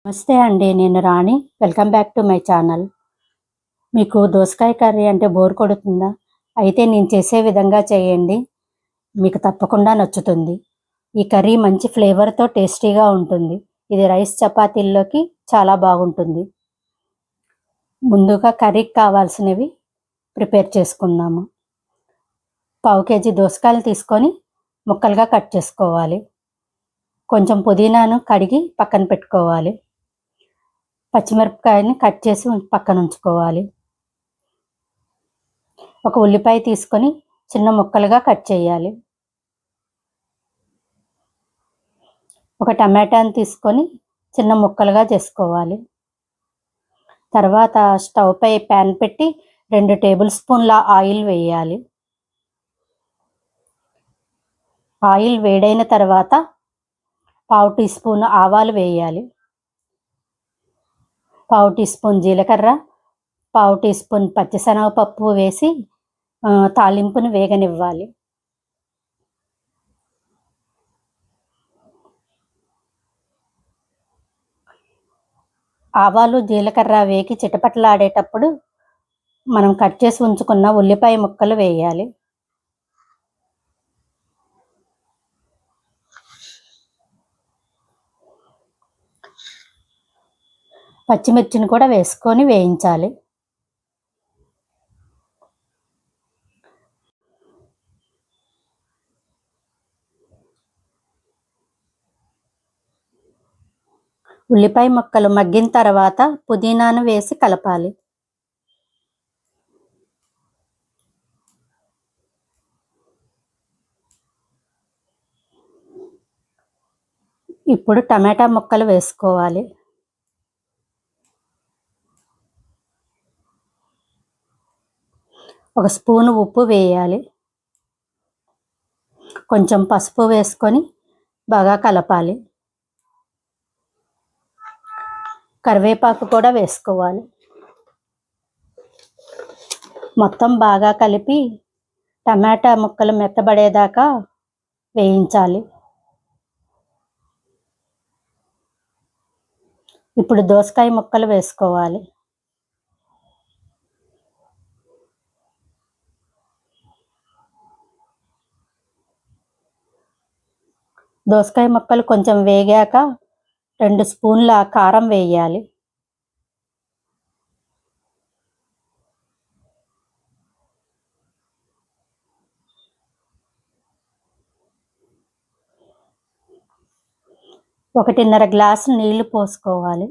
నమస్తే అండి. నేను Rani. Welcome back to my channel. మీకు దోసకాయ కర్రీ అంటే బోర్ కొడుతుందా? అయితే నేను చేసే విధంగా చేయండి. మీకు తప్పకుండా నచ్చుతుంది. ఈ కర్రీ మంచి ఫ్లేవర్తో టేస్టీగా ఉంటుంది. ఇది రైస్ చపాతీల్లోకి చాలా బాగుంటుంది. ముందుగా కర్రీకి కావాల్సినవి ప్రిపేర్ చేసుకుందాము. పావు కేజీ దోసకాయలు తీసుకొని ముక్కలుగా కట్ చేసుకోవాలి. కొంచెం పుదీనాను కడిగి పక్కన పెట్టుకోవాలి. పచ్చిమిరపకాయని కట్ చేసి పక్కన ఉంచుకోవాలి. ఒక ఉల్లిపాయ తీసుకొని చిన్న ముక్కలుగా కట్ చేయాలి. ఒక టమాటాని తీసుకొని చిన్న ముక్కలుగా చేసుకోవాలి. తర్వాత స్టవ్ పై ప్యాన్ పెట్టి 2 టేబుల్ స్పూన్ల ఆయిల్ వేయాలి. ఆయిల్ వేడైన తర్వాత పావు టీ స్పూన్ ఆవాలు వేయాలి. పావు టీ స్పూన్ జీలకర్ర, పావు టీ స్పూన్ పచ్చిశనగపప్పు వేసి తాలింపును వేగనివ్వాలి. ఆవాలు జీలకర్ర వేగి చిటపటలాడేటప్పుడు మనం కట్ చేసి ఉంచుకున్న ఉల్లిపాయ ముక్కలు వేయాలి. పచ్చిమిర్చిని కూడా వేసుకొని వేయించాలి. ఉల్లిపాయ ముక్కలు మగ్గిన తర్వాత పుదీనాను వేసి కలపాలి. ఇప్పుడు టమాటా ముక్కలు వేసుకోవాలి. ఒక స్పూను ఉప్పు వేయాలి. కొంచెం పసుపు వేసుకొని బాగా కలపాలి. కరివేపాకు కూడా వేసుకోవాలి. మొత్తం బాగా కలిపి టమాటా ముక్కలు మెత్తబడేదాకా వేయించాలి. ఇప్పుడు దోసకాయ ముక్కలు వేసుకోవాలి. దోసకాయ ముక్కలు కొంచెం వేగాక 2 స్పూన్ల కారం వేయాలి. ఒకటిన్నర గ్లాసు నీళ్లు పోసుకోవాలి.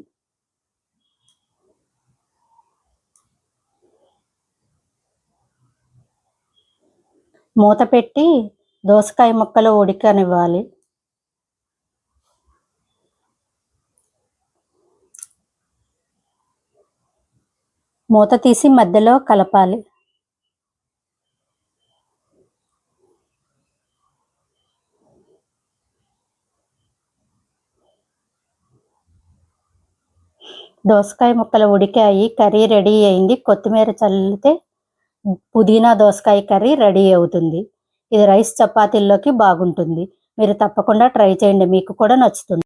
మూత పెట్టి దోసకాయ ముక్కలు ఉడకనివ్వాలి. మూత తీసి మధ్యలో కలపాలి. దోసకాయ ముక్కలు ఉడికాయి. కర్రీ రెడీ అయింది. కొత్తిమీర చల్లితే పుదీనా దోసకాయ కర్రీ రెడీ అవుతుంది. ఇది రైస్ చపాతీల్లోకి బాగుంటుంది. మీరు తప్పకుండా ట్రై చేయండి. మీకు కూడా నచ్చుతుంది.